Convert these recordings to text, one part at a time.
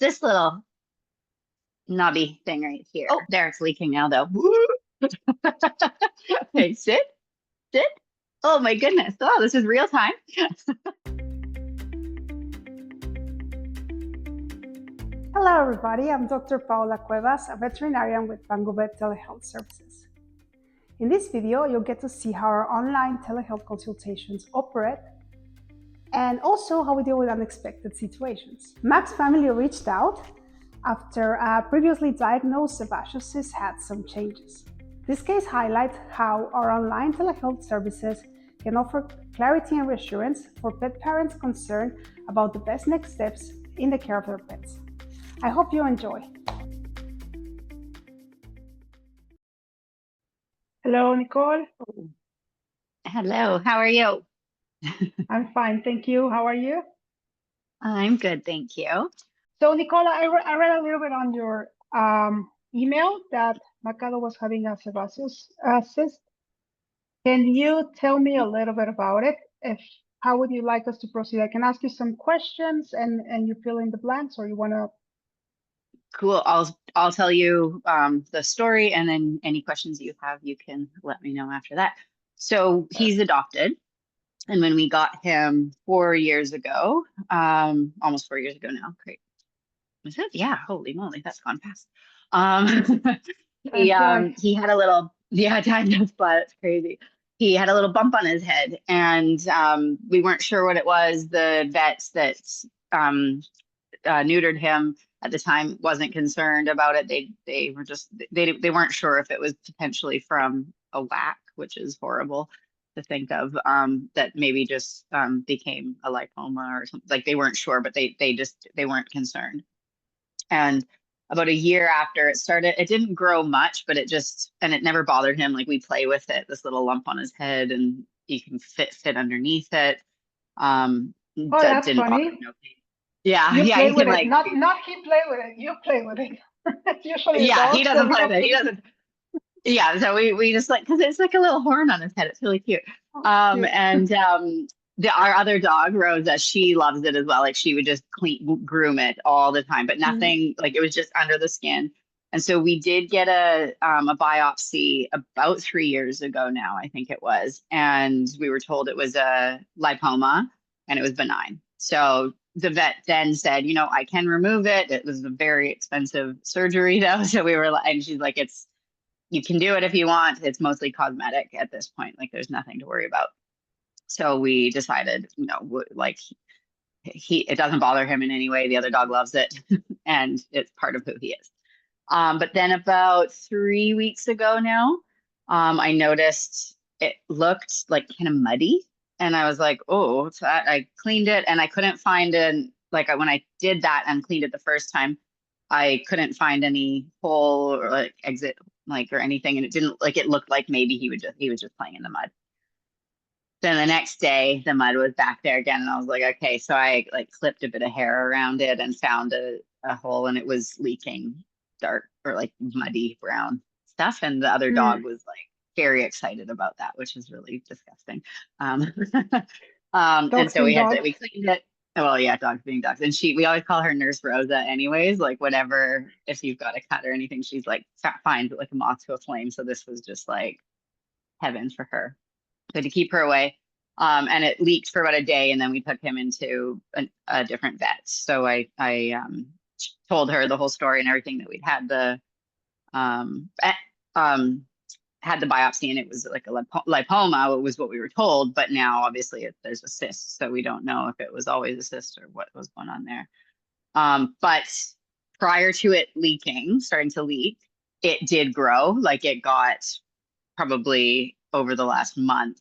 this little knobby thing right here. Oh, there, it's leaking now though. Okay, sit. Oh my goodness. Oh, this is real time. Hello everybody, I'm Dr. Paola Cuevas, a veterinarian with PangoVet telehealth services. In this video, you'll get to see how our online telehealth consultations operate and also how we deal with unexpected situations. Mac's family reached out after a previously diagnosed sebaceous cyst had some changes. This case highlights how our online telehealth services can offer clarity and reassurance for pet parents concerned about the best next steps in the care of their pets. I hope you enjoy. Hello, Nicole. Hello, how are you? I'm fine, thank you. How are you? I'm good, thank you. So, Nicole, I read a little bit on your email that Machado was having a sebaceous cyst. Can you tell me a little bit about it? How would you like us to proceed? I can ask you some questions and you fill in the blanks, or you want to. Cool. I'll tell you the story, and then any questions you have, you can let me know after that. So he's adopted, and when we got him 4 years ago, almost 4 years ago now. Great. Was it? Yeah. Holy moly, that's gone fast. He had a little, time does fly. It's crazy. He had a little bump on his head, and we weren't sure what it was. The vet that neutered him at the time wasn't concerned about it. They were just they weren't sure if it was potentially from a whack, which is horrible to think of, that maybe just became a lipoma or something. Like, they weren't sure, but they weren't concerned. And about a year after it started, it didn't grow much, but it never bothered him. Like, we play with it, this little lump on his head, and you can fit underneath it. Oh, that's funny. Yeah, you play with it. like, not he play with it. You play with it. Usually, he doesn't play with it. He doesn't. Yeah, so we just like, because it's like a little horn on his head. It's really cute. And our other dog, Rosa, she loves it as well. Like, she would just groom it all the time, but nothing, like, it was just under the skin. And so we did get a biopsy about 3 years ago now, I think it was. And we were told it was a lipoma and it was benign. So the vet then said, I can remove it. It was a very expensive surgery though. So we were like, and she's like, you can do it if you want. It's mostly cosmetic at this point. Like, there's nothing to worry about. So we decided, like, it doesn't bother him in any way. The other dog loves it, and it's part of who he is. But then about 3 weeks ago now, I noticed it looked like kind of muddy, and I was like, oh, so I cleaned it, and I couldn't find when I did that and cleaned it the first time, I couldn't find any hole or like exit, like, or anything, and it looked like maybe he was just playing in the mud. Then the next day, the mud was back there again, and I was like, okay. So I like clipped a bit of hair around it and found a hole, and it was leaking dark or like muddy brown stuff. And the other dog was like very excited about that, which is really disgusting. And so we cleaned it. Well, yeah, dogs being dogs. And we always call her Nurse Rosa anyways, like, whatever, if you've got a cut or anything, she's like, finds it like a moth to a flame. So this was just like heaven for her. So to keep her away. And it leaked for about a day, and then we took him into a different vet. So I told her the whole story and everything, that we'd had the biopsy, and it was like a lipoma, was what we were told. But now obviously there's a cyst, so we don't know if it was always a cyst or what was going on there. But prior to it starting to leak, it did grow. Like, it got probably over the last month,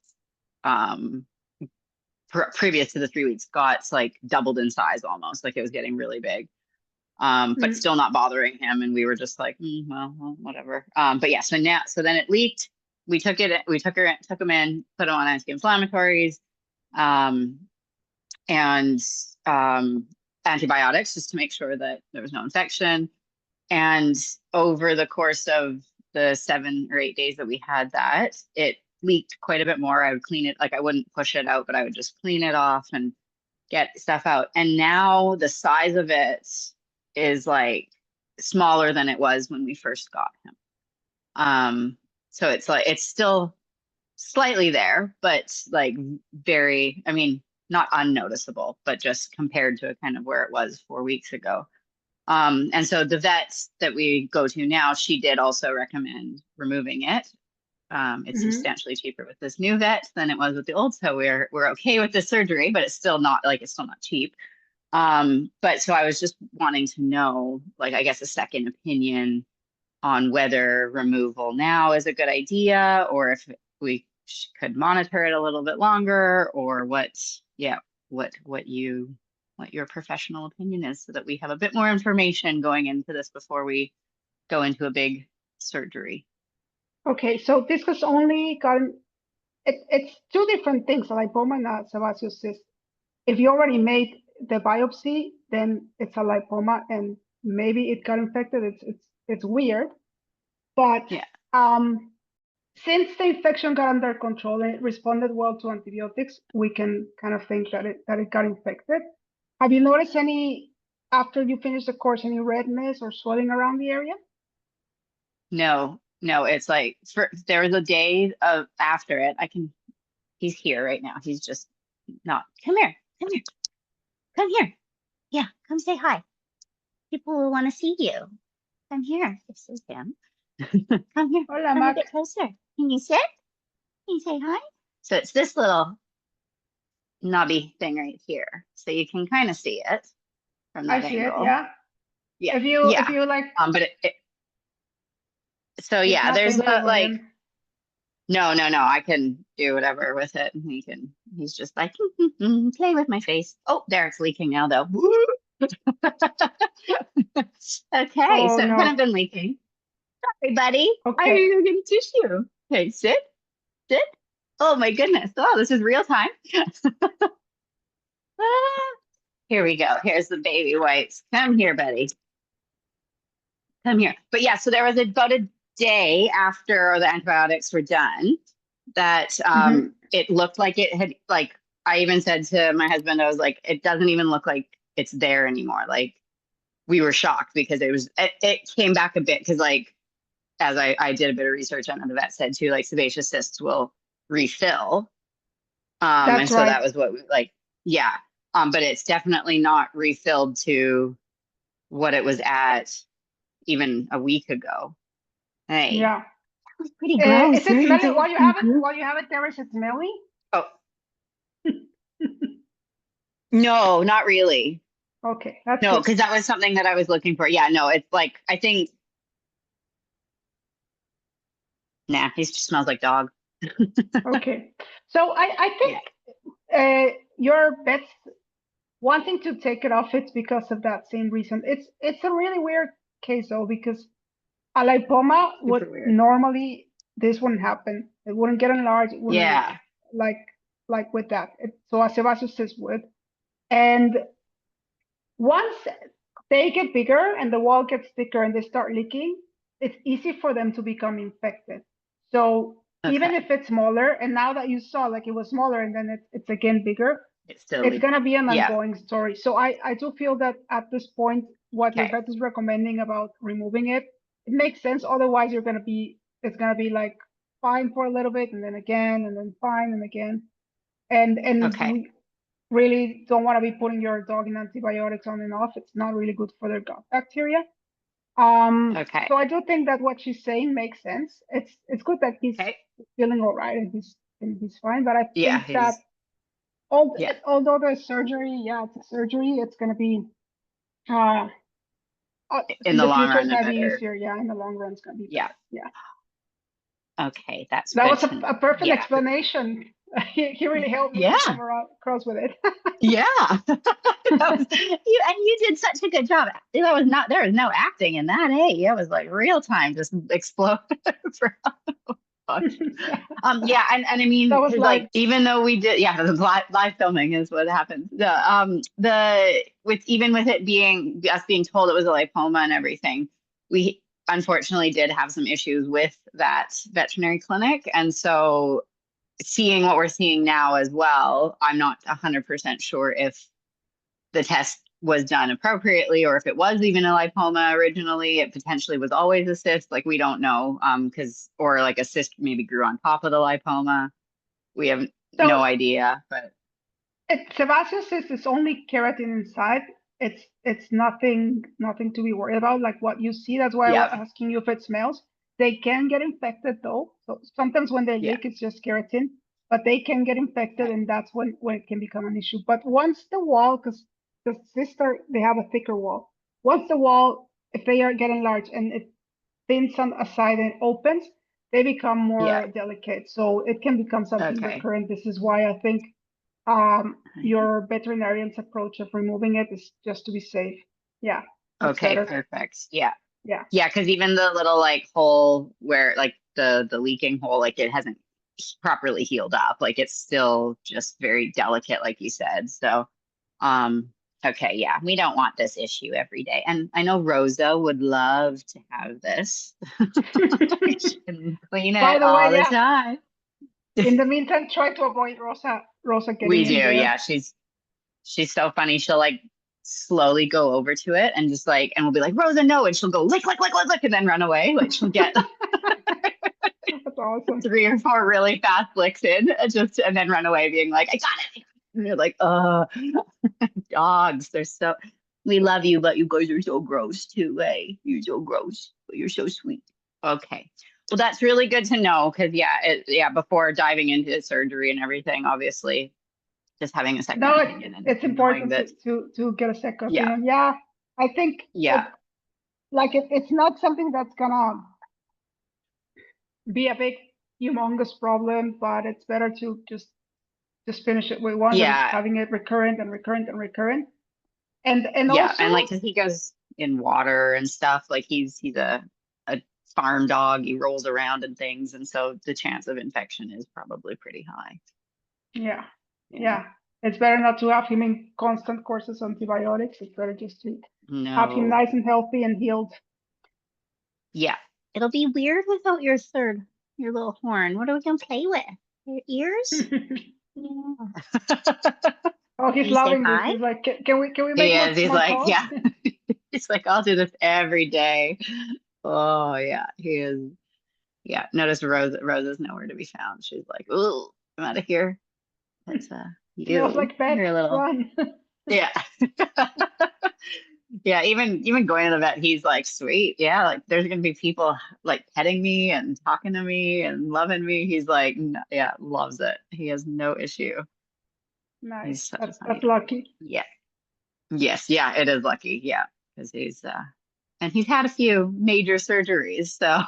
previous to the 3 weeks, got like doubled in size almost. Like, it was getting really big, but still not bothering him. And we were just like, well, whatever. But yeah, so then it leaked. We took him in, put him on anti-inflammatories, and antibiotics, just to make sure that there was no infection. And over the course of the 7 or 8 days that we had that, it leaked quite a bit more. I would clean it, like, I wouldn't push it out, but I would just clean it off and get stuff out. And now the size of it is like smaller than it was when we first got him. So it's like, it's still slightly there, but like very, I mean, not unnoticeable, but just compared to kind of where it was 4 weeks ago. And so the vet that we go to now, she did also recommend removing it. It's substantially cheaper with this new vet than it was with the old, so we're okay with the surgery, but it's still not cheap. But so I was just wanting to know, like, I guess a second opinion on whether removal now is a good idea, or if we could monitor it a little bit longer, or what your professional opinion is, so that we have a bit more information going into this before we go into a big surgery. Okay, so this has only gotten, it's two different things, a lipoma and a sebaceous cyst. If you already made the biopsy, then it's a lipoma, and maybe it got infected. It's weird, but Yeah. Since the infection got under control and it responded well to antibiotics, we can kind of think that it got infected. Have you noticed any, after you finish the course, any redness or swelling around the area? No, it's like there was a day of after it. He's here right now. He's just not. Come here. Yeah, come say hi. People will want to see you. Come here. This is him. Come here. Hola, Come a Mac. bit closer. Can you sit? Can you say hi? So it's this little knobby thing right here. So you can kind of see it from that I see angle. it, yeah. Yeah. If you like, but so yeah, there's like, no, I can do whatever with it. He's just like, play with my face. Oh, there, it's leaking now though. Okay, oh, so it no. could have been leaking. Sorry, buddy. Okay. I'm gonna get a tissue. Okay, sit. Oh my goodness. Oh, this is real time. Here we go. Here's the baby wipes. Come here, buddy. Come here. But yeah, so there was about a day after the antibiotics were done that it looked like it had, like, I even said to my husband, I was like, it doesn't even look like it's there anymore. Like, we were shocked because it came back a bit, because like, as I did a bit of research on it, the vet said too, like, sebaceous cysts will refill. And so that was what we like, yeah. But it's definitely not refilled to what it was at even a week ago. Hey, yeah, that was pretty gross. Is it smelly while you have it there? Is it smelly? Oh, no, not really. Okay, that's no, good. because that was something that I was looking for. Yeah, no, it's like, I think, nah, he just smells like dog. Okay, so I think your vet's wanting to take it off. It's because of that same reason. It's a really weird case though, because a lipoma would normally, this wouldn't happen. It wouldn't get enlarged. It wouldn't, Yeah. like with that. So a sebaceous cyst would. And once they get bigger and the wall gets thicker and they start leaking, it's easy for them to become infected. So even if it's smaller, and now that you saw, like, it was smaller and then it's again bigger, it's going to be an ongoing story. So I do feel that at this point, what your vet is recommending about removing it makes sense. Otherwise, it's going to be like fine for a little bit and then again and then fine and again. And we really don't want to be putting your dog in antibiotics on and off. It's not really good for their gut bacteria. So I do think that what she's saying makes sense. It's good that he's feeling all right and he's fine. But I think that although the surgery, it's a surgery, it's going to be in the long run, it's going to be easier. Yeah, in the long run, it's going to be better. Yeah. Okay, that was a perfect explanation. He really helped me to come across with it. Yeah. And you did such a good job. There was no acting in that. Hey, it was like real time, just explode. Yeah, and I mean, that was like, even though we did, the live filming is what happens. With it being us being told it was a lipoma and everything, we unfortunately did have some issues with that veterinary clinic, and so seeing what we're seeing now as well, I'm not 100% sure if the test was done appropriately, or if it was even a lipoma originally, it potentially was always a cyst. Like we don't know, or like a cyst maybe grew on top of the lipoma. We have no So idea, but sebaceous cyst is only keratin inside. It's nothing to be worried about. Like what you see, that's why I was yeah, asking you if it smells. They can get infected though. So sometimes when they yeah, leak, it's just keratin, but they can get infected, okay. and that's when it can become an issue. But once the wall, because the cysts they have a thicker wall. Once the wall, if they are getting large and it thins on a side and opens, they become Yeah, more delicate. So it can become something okay. recurrent. This is why I think your veterinarian's approach of removing it is just to be safe. Yeah, it's Okay, better. perfect. Yeah. Yeah. Yeah, because even the little like hole where like the leaking hole, like it hasn't properly healed up. Like it's still just very delicate, like you said. So um okay, yeah, we don't want this issue every day. And I know Rosa would love to have this. She can clean By it the way, all the yeah. time. In the meantime, try to avoid Rosa We getting do, in there. yeah. She's so funny. She'll like slowly go over to it and just like, and we'll be like, Rosa, no. And she'll go lick, lick, lick, lick, lick, and then run away. Like she'll get That's awesome. 3 or 4 really fast licks in, and then run away being like, I got it. And you're like, dogs. We love you, but you guys are so gross too, eh? You're so gross, but you're so sweet. Okay. Well, that's really good to know because before diving into surgery and everything, obviously just having a second No, opinion it's and knowing important that, to get a second yeah, opinion. Yeah, I think yeah, it's not something that's gonna be a big humongous problem, but it's better to just finish it with one than yeah, having it recurrent and recurrent and recurrent. And yeah. also, And like, cause he goes in water and stuff, like he's a farm dog. He rolls around and things. And so the chance of infection is probably pretty high. yeah, Yeah. yeah, it's better not to have him in constant courses of antibiotics. It's better just to have him No. nice and healthy and healed. Yeah. It'll be weird without your little horn. What are we gonna play with? Your ears? Yeah. Oh, Can he's you say loving this. hi? He's like, can we He make is. He's more like, calls? yeah. He's like, I'll do this every day. Oh yeah, he is. Yeah. Notice Rosa's nowhere to be found. She's like, ooh, I'm out of here. That's Smells you. like pets. You're a little, Run. yeah. Yeah, even going to the vet, he's like, sweet. Yeah, like there's gonna be people like petting me and talking to me and loving me. He's like, yeah, loves it. He has no issue. Nice. He's such a That's funny dog. lucky. Yeah. Yes, yeah, it is lucky. Yeah, because and he's had a few major surgeries, so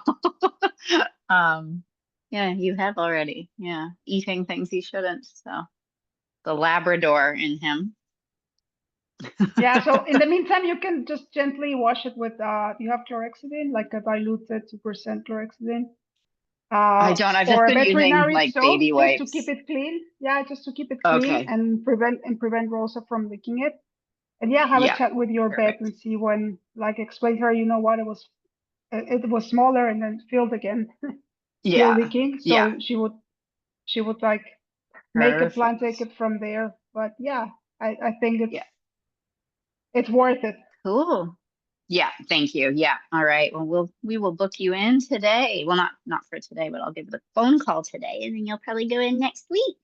yeah, you have already. Yeah, eating things he shouldn't. So the Labrador in him. Yeah, so in the meantime, you can just gently wash it with, you have chlorhexidine, like a diluted 2% chlorhexidine, I don't. I've just or a been using veterinary like soap baby just to keep wipes. it clean. Yeah, just to keep it clean Okay. and prevent Rosa from licking it. And yeah, have a Yeah. chat with your vet Perfect. and see when, like, explain to her, you know what, it was smaller and then filled again, still Yeah. leaking. Yeah. So she would like make a plan, take Perfect. it from there. But yeah, I think it's Yeah. it's worth it. Cool. Yeah. Thank you. Yeah. All right. Well, we will book you in today. Well, not for today, but I'll give the phone call today, and then you'll probably go in next week.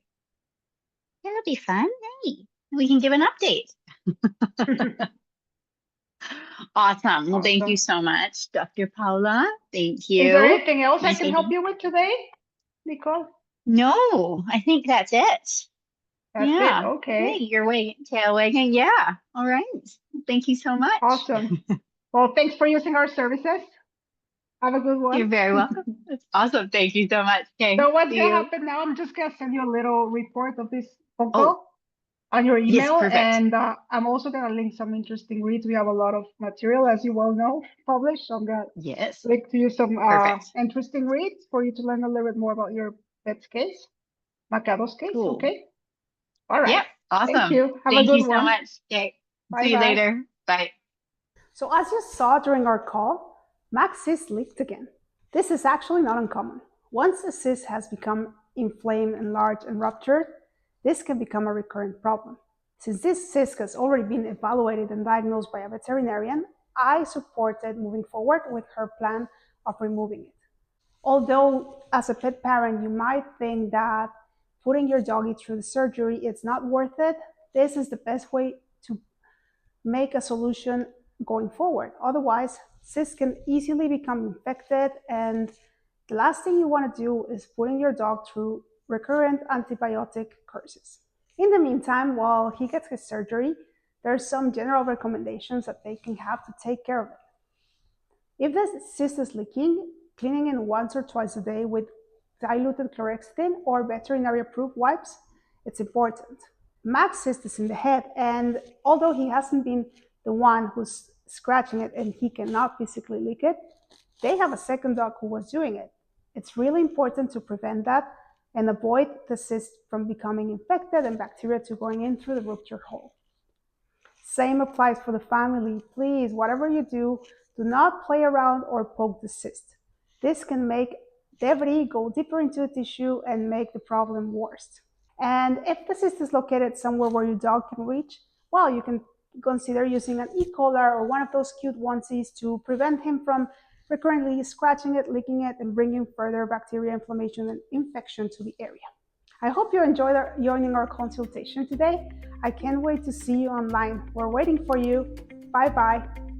That'll be fun. Hey, we can give an update. Awesome. Well, thank you Awesome. so much, Dr. Paula. Thank Is there you. anything else I Nice can help meeting. you with today, Nicole? No, I think that's it. That's it. Yeah. Hey, Okay. your tail wagging. Yeah. All right. Thank you so much. Awesome. Well, thanks for using our services. Have a good You're one. very welcome. That's awesome. Thank you so much. Okay. So what's See gonna you. happen now? I'm just gonna send you a little report of this phone Oh, call on your yes, email, perfect. and I'm also gonna link some interesting reads. We have a lot of material, as you well know, published. So I'm gonna Yes, link to you some perfect. interesting reads for you to learn a little bit more about your pet's case, Machado's case. Cool. Okay. All right. Yep. Thank Awesome. you. Have a Thank you good so one. much. Okay. Bye See you bye. later. Bye. So as you saw during our call, Mac's cyst leaked again. This is actually not uncommon. Once a cyst has become inflamed, enlarged, and ruptured, this can become a recurrent problem. Since this cyst has already been evaluated and diagnosed by a veterinarian, I supported moving forward with her plan of removing it. Although as a pet parent, you might think that putting your doggy through the surgery is not worth it, this is the best way to make a solution going forward. Otherwise, cysts can easily become infected, and the last thing you want to do is putting your dog through recurrent antibiotic courses. In the meantime, while he gets his surgery, there are some general recommendations that they can have to take care of it. If the cyst is leaking, cleaning it once or twice a day with diluted chlorhexidine or veterinary-approved wipes, it's important. Max cyst is in the head, and although he hasn't been the one who's scratching it and he cannot physically lick it, they have a second dog who was doing it. It's really important to prevent that and avoid the cyst from becoming infected and bacteria to going in through the rupture hole. Same applies for the family. Please, whatever you do not play around or poke the cyst. This can make debris go deeper into the tissue and make the problem worse. And if the cyst is located somewhere where your dog can reach, well, you can consider using an e-collar or one of those cute onesies to prevent him from recurrently scratching it, licking it, and bringing further bacteria inflammation and infection to the area. I hope you enjoyed joining our consultation today. I can't wait to see you online. We're waiting for you. Bye-bye.